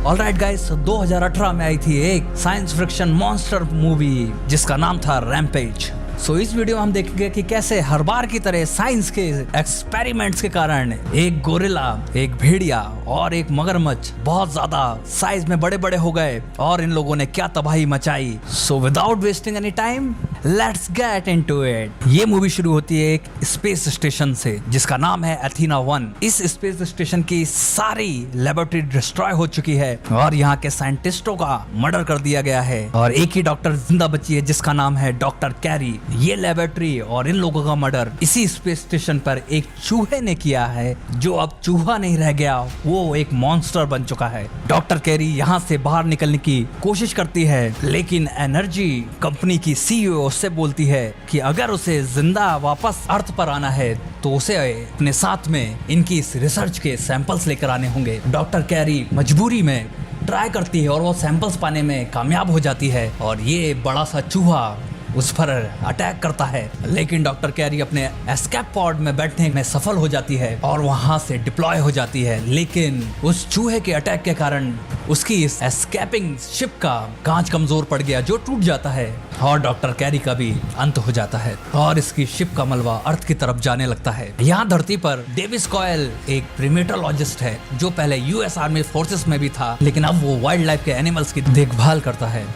Alright guys, 2018 में आई थी एक साइंस फिक्शन मॉन्स्टर मूवी जिसका नाम था रैम्पेज। सो इस वीडियो में हम देखेंगे कि कैसे हर बार की तरह साइंस के एक्सपेरिमेंट्स के कारण एक गोरिल्ला, एक भेड़िया और एक मगरमच्छ बहुत ज्यादा साइज में बड़े बड़े हो गए और इन लोगों ने क्या तबाही मचाई। So without wasting any time let's get into it. ये मूवी शुरू होती है एक स्पेस स्टेशन से जिसका नाम है एथीना 1। इस स्पेस स्टेशन की सारी लेबोरेटरी डिस्ट्रॉय हो चुकी है और यहाँ के साइंटिस्टों का मर्डर कर दिया गया है और एक ही डॉक्टर जिंदा बची है जिसका नाम है डॉक्टर कैरी। ये लेबोरेटरी और इन लोगों का मर्डर इसी स्पेस स्टेशन पर एक चूहे ने किया है, जो अब चूहा नहीं रह गया, वो एक मॉन्स्टर बन चुका है। डॉक्टर कैरी यहाँ से बाहर निकलने की कोशिश करती है, लेकिन एनर्जी कंपनी की सीईओ उससे बोलती है कि अगर उसे जिंदा वापस अर्थ पर आना है तो उसे अपने साथ में इनकी इस रिसर्च के सैंपल्स लेकर आने होंगे। डॉक्टर कैरी मजबूरी में ट्राई करती है और वो सैंपल्स पाने में कामयाब हो जाती है और ये बड़ा सा चूहा उस पर अटैक करता है, लेकिन डॉक्टर कैरी अपने एस्केप पॉड में बैठने में सफल हो जाती है और वहां से डिप्लॉय हो जाती है। लेकिन उस चूहे के अटैक के कारण उसकी इस एस्केपिंग शिप का कांच कमजोर पड़ गया जो टूट जाता है और डॉक्टर कैरी का भी अंत हो जाता है और इसकी शिप का मलबा अर्थ की तरफ जाने लगता है। यहाँ धरती पर डेविस कॉयल एक प्रीमेटोलॉजिस्ट है जो पहले यूएस आर्मी फोर्सेस में भी था, लेकिन अब वो वाइल्ड लाइफ के एनिमल्स की देखभाल करता है।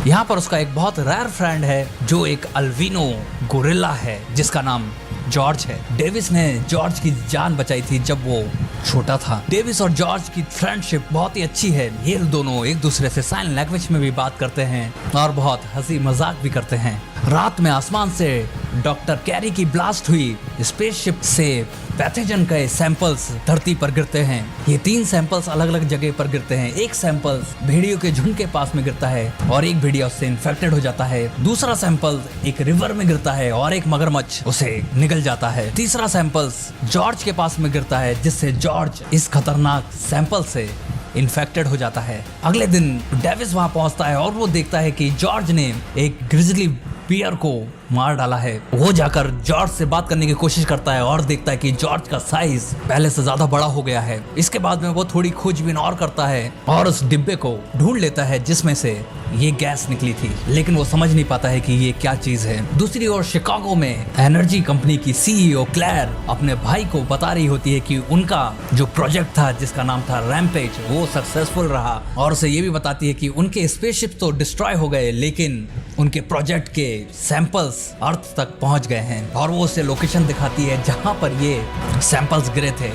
यहाँ पर उसका एक बहुत रेयर फ्रेंड है जो एक अल्बिनो गोरिल्ला है जिसका नाम जॉर्ज है। डेविस ने जॉर्ज की जान बचाई थी जब वो छोटा था। डेविस और जॉर्ज की फ्रेंडशिप बहुत ही अच्छी है। ये दोनों एक दूसरे से साइन लैंग्वेज में भी बात करते हैं और बहुत हंसी मजाक भी करते हैं। रात में आसमान से डॉक्टर कैरी की ब्लास्ट हुई स्पेसशिप से पैथोजन के सैंपल्स धरती पर गिरते हैं। ये 3 सैंपल्स अलग अलग जगह पर गिरते हैं। एक सैंपल भेड़ियों के झुंड के पास में गिरता है और एक भेड़िया उससे इन्फेक्टेड हो जाता है। दूसरा सैंपल एक रिवर में गिरता है और एक मगरमच्छ उसे निगल जाता है। तीसरा सैंपल जॉर्ज के पास में गिरता है जिससे जॉर्ज इस खतरनाक सैंपल से इन्फेक्टेड हो जाता है। अगले दिन डेविस वहां पहुंचता है और वो देखता है कि जॉर्ज ने एक ग्रिजली बियर को मार डाला है। वो जाकर जॉर्ज से बात करने की कोशिश करता है और देखता है कि जॉर्ज का साइज पहले से ज्यादा बड़ा हो गया है। इसके बाद में वो थोड़ी खोजबीन और करता है और उस डिब्बे को ढूंढ लेता है जिसमें से ये गैस निकली थी, लेकिन वो समझ नहीं पाता है कि ये क्या चीज है। दूसरी ओर शिकागो में एनर्जी कंपनी की सीईओ क्लेयर अपने भाई को बता रही होती है कि उनका जो प्रोजेक्ट था जिसका नाम था रैम्पेज वो सक्सेसफुल रहा और उसे ये भी बताती है कि उनके स्पेसशिप तो डिस्ट्रॉय हो गए लेकिन उनके प्रोजेक्ट के सैंपल्स अर्थ तक पहुंच गए हैं और वो उसे लोकेशन दिखाती है जहां पर ये सैंपल्स गिरे थे।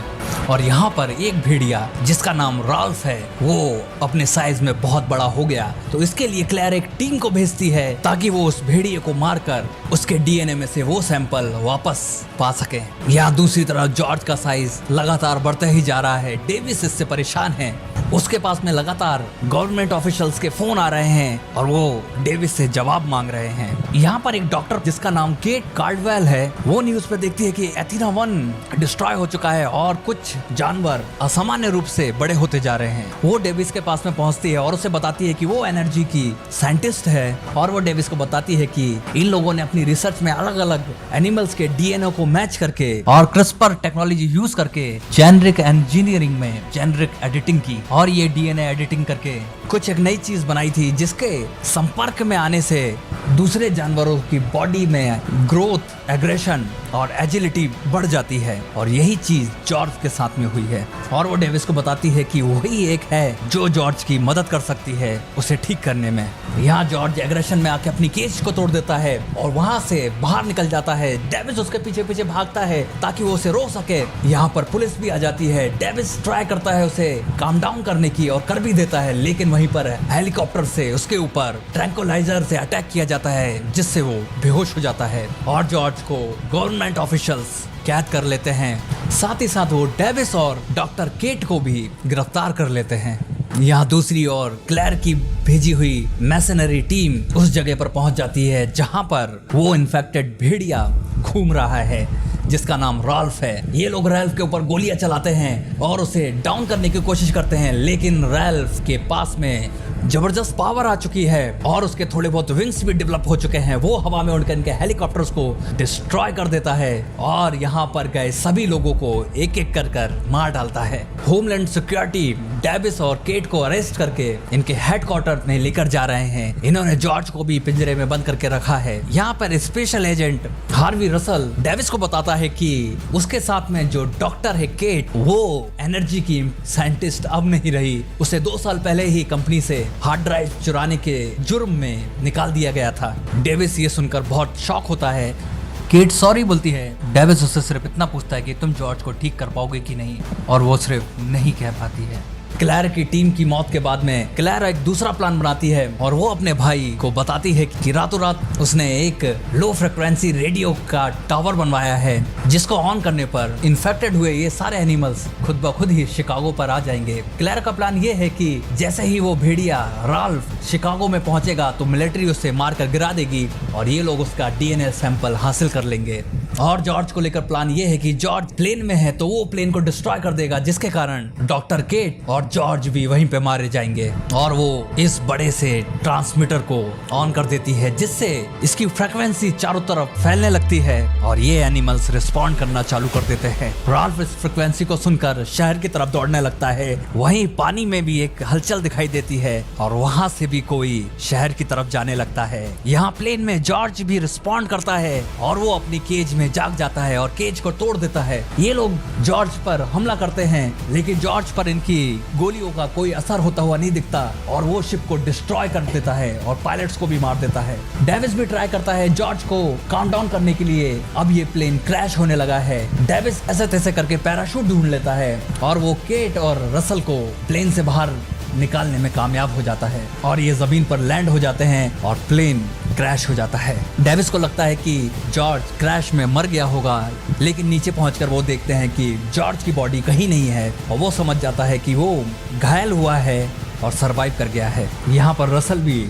और यहाँ पर एक भेड़िया जिसका नाम राल्फ है वो अपने साइज में बहुत बड़ा हो गया, तो इसके लिए क्लेयर एक टीम को भेजती है ताकि वो उस भेड़िए को मारकर उसके डीएनए में से वो सैंपल वापस पा सके। यहाँ दूसरी तरफ जॉर्ज का साइज लगातार बढ़ता ही जा रहा है। डेविस इससे परेशान है। उसके पास में लगातार गवर्नमेंट ऑफिशियल्स के फोन आ रहे हैं और वो डेविस से जवाब मांग रहे हैं। यहाँ पर एक डॉक्टर जिसका नाम केट कार्डवेल है वो न्यूज पे देखती है कि एथीना 1 डिस्ट्रॉय हो चुका है और कुछ जानवर असामान्य रूप से बड़े होते जा रहे हैं। वो डेविस के पास में पहुंचती है और उसे बताती है कि वो एनर्जी की साइंटिस्ट है और वो डेविस को बताती है कि इन लोगों ने अपनी रिसर्च में अलग अलग एनिमल्स के डीएनए को मैच करके और क्रिस्पर टेक्नोलॉजी यूज करके जेनेरिक इंजीनियरिंग में जेनेरिक एडिटिंग की और ये डीएनए एडिटिंग करके कुछ एक नई चीज बनाई थी जिसके संपर्क में आने से दूसरे जानवरों की बॉडी में ग्रोथ, एग्रेशन और एजिलिटी बढ़ जाती है और यही चीज जॉर्ज के साथ में हुई है और वो डेविस को बताती है कि वही एक है जो जॉर्ज की मदद कर सकती है उसे ठीक करने में। यहाँ जॉर्ज एग्रेशन में आके अपनी केज को तोड़ देता है और वहां से बाहर निकल जाता है। डेविस उसके पीछे पीछे भागता है ताकि वो उसे रोक सके। यहाँ पर पुलिस भी आ जाती है। डेविस ट्राई करता है उसे काम डाउन करने की और कर भी देता है, लेकिन वहीं पर हेलीकॉप्टर से उसके ऊपर ट्रैंकुलाइजर से अटैक किया जाता है जिससे वो बेहोश हो जाता है और जॉर्ज को गवर्नमेंट ऑफिशियल्स कैद कर लेते हैं। साथ ही साथ वो डेविस और डॉक्टर केट को भी गिरफ्तार कर लेते हैं। यहाँ दूसरी ओर क्लेयर की भेजी हुई मैसनरी टीम उस जगह पर पहुंच जाती है जहां पर वो इन्फेक्टेड भेड़िया घूम रहा है जिसका नाम राल्फ है। ये लोग रैल्फ के ऊपर गोलियां चलाते हैं और उसे डाउन करने की कोशिश करते हैं, लेकिन रैल्फ के पास में जबरदस्त पावर आ चुकी है और उसके थोड़े बहुत विंग्स भी डेवलप हो चुके हैं। वो हवा में उड़कर इनके हेलीकॉप्टर्स को डिस्ट्रॉय कर देता है और यहाँ पर गए सभी लोगों को एक एक कर मार डालता है। होमलैंड सिक्योरिटी डेविस और केट को अरेस्ट करके इनके हेडक्वार्टर में लेकर जा रहे हैं। इन्होंने जॉर्ज को भी पिंजरे में बंद करके रखा है। यहाँ पर special agent Harvey Russell Davis को बताता है कि उसके साथ में जो डॉक्टर है केट, वो एनर्जी की साइंटिस्ट अब नहीं रही। उसे 2 साल पहले ही कंपनी से हार्ड ड्राइव चुराने के जुर्म में निकाल दिया गया था। डेविस ये सुनकर बहुत शॉक होता है। केट सॉरी बोलती है। डेविस उससे सिर्फ इतना पूछता है कि तुम जॉर्ज को ठीक कर पाओगे कि नहीं, और वो सिर्फ नहीं कह पाती है। क्लैर की टीम की मौत के बाद में क्लैर एक दूसरा प्लान बनाती है और वो अपने भाई को बताती है कि रातों रात उसने एक लो फ्रिक्वेंसी रेडियो का टावर बनवाया है, जिसको ऑन करने पर इन्फेक्टेड हुए ये सारे एनिमल्स खुद ब खुद ही शिकागो पर आ जाएंगे। क्लैर का प्लान ये है कि जैसे ही वो भेड़िया राल्फ शिकागो में पहुंचेगा तो मिलिट्री उसे मारकर गिरा देगी और ये लोग उसका डीएनए सैंपल हासिल कर लेंगे। और जॉर्ज को लेकर प्लान ये है कि जॉर्ज प्लेन में है तो वो प्लेन को डिस्ट्रॉय कर देगा, जिसके कारण डॉक्टर केट और जॉर्ज भी वहीं पे मारे जाएंगे। और वो इस बड़े से ट्रांसमीटर को ऑन कर देती है, जिससे इसकी फ्रीक्वेंसी चारों तरफ फैलने लगती है और ये एनिमल्स रिस्पॉन्ड करना चालू कर देते हैं। राल्फ इस फ्रीक्वेंसी को सुनकर शहर की तरफ दौड़ने लगता है। वहीं पानी में भी एक हलचल दिखाई देती है और वहां से भी कोई शहर की तरफ जाने लगता है। यहाँ प्लेन में जॉर्ज भी रिस्पॉन्ड करता है और वो अपनी केज में जाग जाता है और केज को तोड़ देता है। ये लोग जॉर्ज पर हमला करते हैं, लेकिन जॉर्ज पर इनकी गोलियों का कोई असर होता हुआ नहीं दिखता और वो शिप को डिस्ट्रॉय कर देता है और पायलट्स को भी मार देता है। डेविस भी ट्राई करता है जॉर्ज को काम डाउन करने के लिए। अब ये प्लेन क्रैश होने लगा है। डेविस ऐसे तैसे करके पैराशूट ढूंढ लेता है और वो केट और रसल को प्लेन से बाहर निकालने में कामयाब हो जाता है और ये जमीन पर लैंड हो जाते हैं और प्लेन क्रैश हो जाता है। डेविस को लगता है कि जॉर्ज क्रैश में मर गया होगा, लेकिन नीचे पहुंचकर वो देखते हैं कि जॉर्ज की बॉडी कहीं नहीं है और वो समझ जाता है कि वो घायल हुआ है और सरवाइव कर गया है। यहाँ पर रसल भी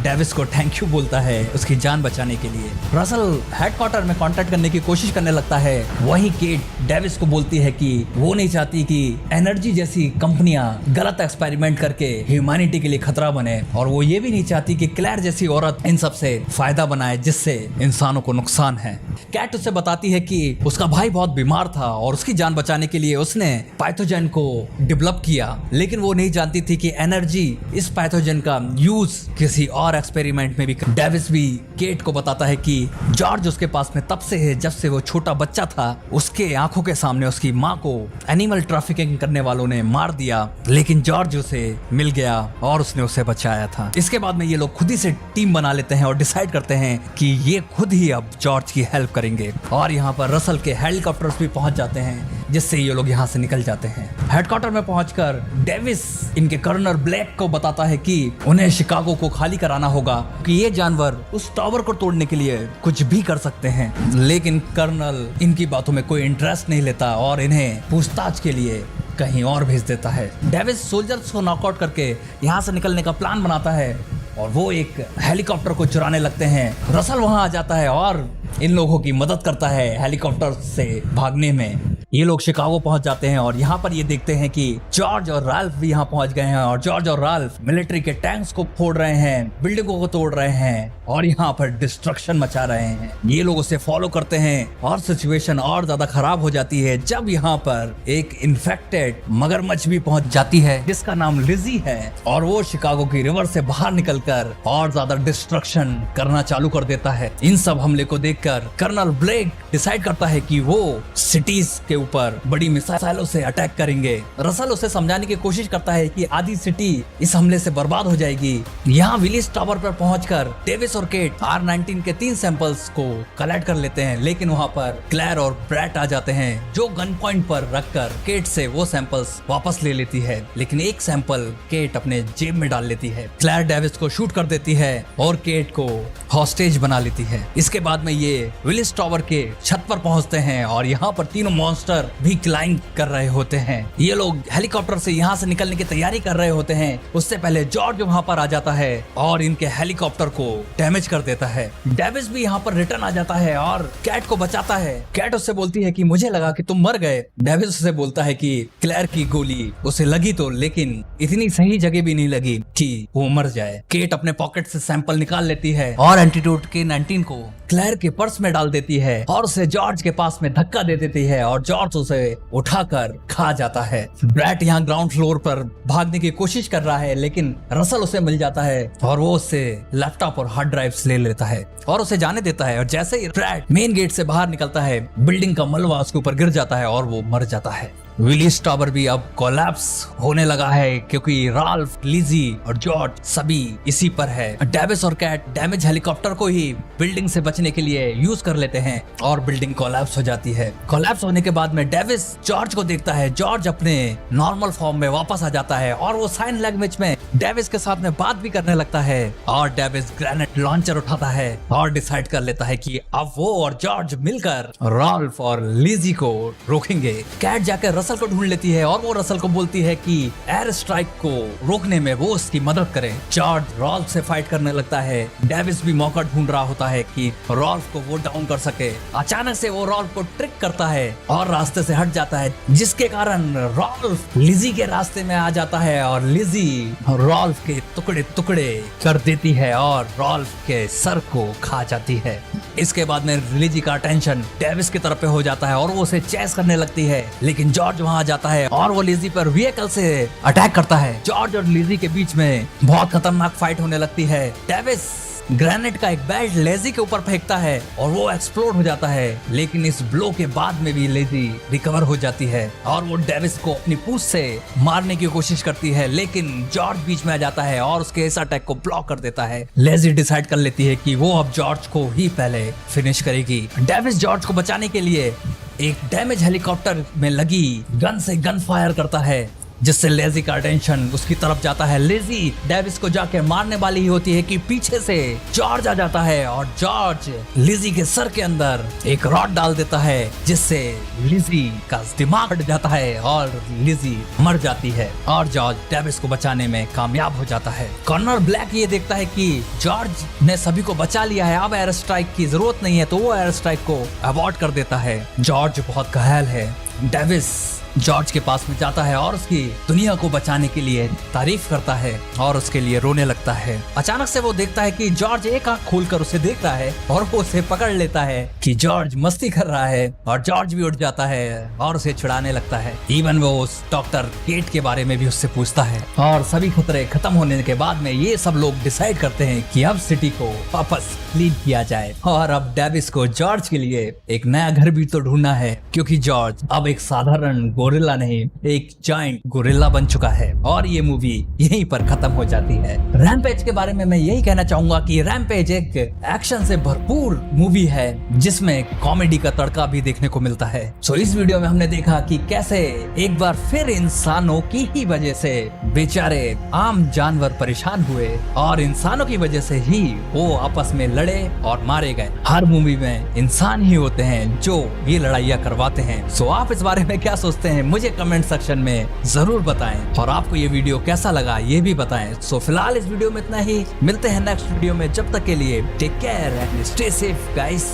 डेविस को थैंक यू बोलता है उसकी जान बचाने के लिए। रसल हेडक्वार्टर में कांटेक्ट करने की कोशिश करने लगता है। वहीं केट डेविस को बोलती है कि वो नहीं चाहती कि एनर्जी जैसी कंपनियां गलत एक्सपेरिमेंट करके ह्यूमैनिटी के लिए खतरा बने, और वो ये भी नहीं चाहती कि क्लैर जैसी औरत इन सब से फायदा बनाए जिससे इंसानों को नुकसान है। कैट उसे बताती है कि उसका भाई बहुत बीमार था और उसकी जान बचाने के लिए उसने पैथोजन को डेवलप किया, लेकिन वो नहीं जानती थी कि एनर्जी इस पैथोजन का यूज किसी और एक्सपेरिमेंट में भी। डेविस भी केट को बताता है कि जॉर्ज उसके पास में तब से है जब से वो छोटा बच्चा था। उसके आंखों के सामने उसकी माँ को एनिमल ट्रैफिकिंग करने वालों ने मार दिया, लेकिन जॉर्ज उसे मिल गया और उसने उसे बचाया था। इसके बाद में ये लोग खुद ही से टीम बना लेते हैं और डिसाइड करते हैं कि ये खुद ही अब जॉर्ज की हेल्प करेंगे। और यहाँ पर रसल के हेलीकॉप्टर्स भी पहुंच जाते हैं, जिससे ये लोग यहाँ से निकल जाते हैं। हेडक्वार्टर में पहुंचकर डेविस इनके कर्नल ब्लैक को बताता है कि उन्हें शिकागो को खाली कराना होगा कि ये जानवर उस टावर को तोड़ने के लिए कुछ भी कर सकते हैं, लेकिन कर्नल इनकी बातों में कोई इंटरेस्ट नहीं लेता और इन्हें पूछताछ के लिए कहीं और भेज देता है। डेविस सोल्जर्स को नॉकआउट करके यहाँ से निकलने का प्लान बनाता है और वो एक हेलीकॉप्टर को चुराने लगते हैं। रसल वहां आ जाता है और इन लोगों की मदद करता है हेलीकॉप्टर से भागने में। ये लोग शिकागो पहुंच जाते हैं और यहाँ पर ये देखते हैं कि जॉर्ज और राल्फ भी यहाँ पहुंच गए हैं और जॉर्ज और राल्फ मिलिट्री के टैंक्स को फोड़ रहे हैं, बिल्डिंगों को तोड़ रहे हैं और यहाँ पर डिस्ट्रक्शन मचा रहे हैं। ये लोग उसे फॉलो करते हैं और सिचुएशन और ज्यादा खराब हो जाती है जब यहाँ पर एक इन्फेक्टेड मगरमच्छ भी पहुंच जाती है जिसका नाम लिजी है और वो शिकागो की रिवर से बाहर निकलकर और ज्यादा डिस्ट्रक्शन करना चालू कर देता है। इन सब हमले को देखकर कर्नल ब्लेक डिसाइड करता है कि वो सिटीज के ऊपर बड़ी मिसाइलों से अटैक करेंगे। रसल उसे समझाने की कोशिश करता है कि आधी सिटी इस हमले से बर्बाद हो जाएगी। यहाँ विलिस टावर पर पहुंचकर डेविस और केट R-19 के 3 सैंपल्स को कलेक्ट कर लेते हैं, लेकिन वहाँ पर क्लैर और ब्रैट आ जाते हैं जो गन पॉइंट पर रखकर केट से वो सैंपल्स वापस ले लेती है, लेकिन एक सैंपल केट अपने जेब में डाल लेती है। क्लैर डेविस को शूट कर देती है और केट को हॉस्टेज बना लेती है। इसके बाद में ये विलिस टावर के छत पर पहुंचते हैं और यहाँ पर तीनों मॉन्स्टर हेलीकॉप्टर भी क्लाइंब कर रहे होते हैं। ये लोग हेलीकॉप्टर से यहाँ से निकलने की तैयारी कर रहे होते हैं। उससे पहले जॉर्ज वहाँ पर आ जाता है और इनके हेलीकॉप्टर को डैमेज कर देता है। डेविस भी यहाँ पर रिटर्न आ जाता है और कैट को बचाता है। कैट उससे बोलती है कि मुझे लगा कि तुम मर गए। डेविस उससे बोलता है कि क्लेयर की गोली उसे लगी तो, लेकिन इतनी सही जगह भी नहीं लगी कि वो मर जाए। केट अपने पॉकेट से सैंपल निकाल लेती है और एंटीडोट K-19 को क्लेयर के पर्स में डाल देती है और उसे जॉर्ज के पास में धक्का दे देती है और जॉर्ज उसे उठाकर खा जाता है। ब्रैट यहाँ ग्राउंड फ्लोर पर भागने की कोशिश कर रहा है, लेकिन रसल उसे मिल जाता है और वो उससे लैपटॉप और हार्ड ड्राइव्स ले लेता है और उसे जाने देता है। और जैसे ही ब्रैट मेन गेट से बाहर निकलता है, बिल्डिंग का मलबा उसके ऊपर गिर जाता है और वो मर जाता है। विलीज टावर भी अब कोलैप्स होने लगा है क्योंकि राल्फ, लिजी और जॉर्ज सभी इसी पर है। डेविस और कैट डैमेज हेलीकॉप्टर को ही बिल्डिंग से बचने के लिए यूज कर लेते हैं और बिल्डिंग कोलैप्स हो जाती है। कोलैप्स होने के बाद में डेविस जॉर्ज को देखता है। जॉर्ज अपने नॉर्मल फॉर्म में वापस आ जाता है और वो साइन लैंग्वेज में डेविस के साथ में बात भी करने लगता है और डेविस ग्रेनेड लॉन्चर उठाता है और डिसाइड कर लेता है कि अब वो और जॉर्ज मिलकर राल्फ और लिजी को रोकेंगे। कैट जाकर रसल को ढूंढ लेती है और वो रसल को बोलती है कि एयर स्ट्राइक को रोकने में वो उसकी मदद करे। जॉर्ज राल्फ से फाइट करने लगता है। डेविस भी मौका ढूंढ रहा होता है कि राल्फ को वो डाउन कर सके। अचानक से वो राल्फ को ट्रिक करता है और रास्ते से हट जाता है, जिसके कारण राल्फ लिजी के रास्ते में आ जाता है और लिजी राल्फ के टुकड़े टुकड़े कर देती है और राल्फ के सर को खा जाती है। इसके बाद में लिजी का अटेंशन डेविस की तरफ पे हो जाता है और वो उसे चेस करने लगती है, लेकिन जॉर्ज वहां आ जाता है और वो लिजी पर व्हीकल से अटैक करता है। जॉर्ज और लिजी के बीच में बहुत खतरनाक फाइट होने लगती है। डेविस ग्रेनेड का एक बेल्ट लेजी के ऊपर फेंकता है और वो एक्सप्लोड हो जाता है, लेकिन इस ब्लो के बाद में भी लेजी रिकवर हो जाती है और वो डेविस को अपनी पूंछ से मारने की कोशिश करती है, लेकिन जॉर्ज बीच में आ जाता है और उसके इस अटैक को ब्लॉक कर देता है। लेजी डिसाइड कर लेती है कि वो अब जॉर्ज को ही पहले फिनिश करेगी। डेविस जॉर्ज को बचाने के लिए एक डैमेज हेलीकॉप्टर में लगी गन से गन फायर करता है, जिससे लेजी का अटेंशन उसकी तरफ जाता है। लेजी डेविस को जाके मारने वाली ही होती है कि पीछे से जॉर्ज आ जाता है और जॉर्ज लिजी के सर के अंदर एक रॉड डाल देता है, जिससे लिजी का दिमाग हट जाता है और लिजी मर जाती है और जॉर्ज डेविस को बचाने में कामयाब हो जाता है। कॉर्नर ब्लैक ये देखता है कि जॉर्ज ने सभी को बचा लिया है, अब एयर स्ट्राइक की जरूरत नहीं है, तो वो एयर स्ट्राइक को अवॉइड कर देता है। जॉर्ज बहुत घायल है। डेविस जॉर्ज के पास में जाता है और उसकी दुनिया को बचाने के लिए तारीफ करता है और उसके लिए रोने लगता है। अचानक से वो देखता है कि जॉर्ज एक आंख खोलकर उसे देख रहा है और वो उसे पकड़ लेता है कि जॉर्ज मस्ती कर रहा है और जॉर्ज भी उठ जाता है और उसे छुड़ाने लगता है। इवन वो उस डॉक्टर केट के बारे में भी उससे पूछता है और सभी खतरे खत्म होने के बाद में ये सब लोग डिसाइड करते हैं कि अब सिटी को वापस क्लीन किया जाए और अब डेविस को जॉर्ज के लिए एक नया घर भी तो ढूंढना है, क्योंकि जॉर्ज अब एक साधारण गोरिल्ला नहीं, एक जायंट गोरिल्ला बन चुका है। और ये मूवी यहीं पर खत्म हो जाती है। रैम्पेज के बारे में मैं यही कहना चाहूंगा कि रैम्पेज एक एक्शन से भरपूर मूवी है, जिसमें कॉमेडी का तड़का भी देखने को मिलता है। सो इस वीडियो में हमने देखा कि कैसे एक बार फिर इंसानों की ही वजह से बेचारे आम जानवर परेशान हुए और इंसानों की वजह से ही वो आपस में लड़े और मारे गए। हर मूवी में इंसान ही होते हैं जो ये लड़ाइयाँ करवाते हैं। सो आप इस बारे में क्या सोचते हैं मुझे कमेंट सेक्शन में जरूर बताएं और आपको ये वीडियो कैसा लगा ये भी बताएं। सो फिलहाल इस वीडियो में इतना ही, मिलते हैं नेक्स्ट वीडियो में। जब तक के लिए take care and stay safe guys.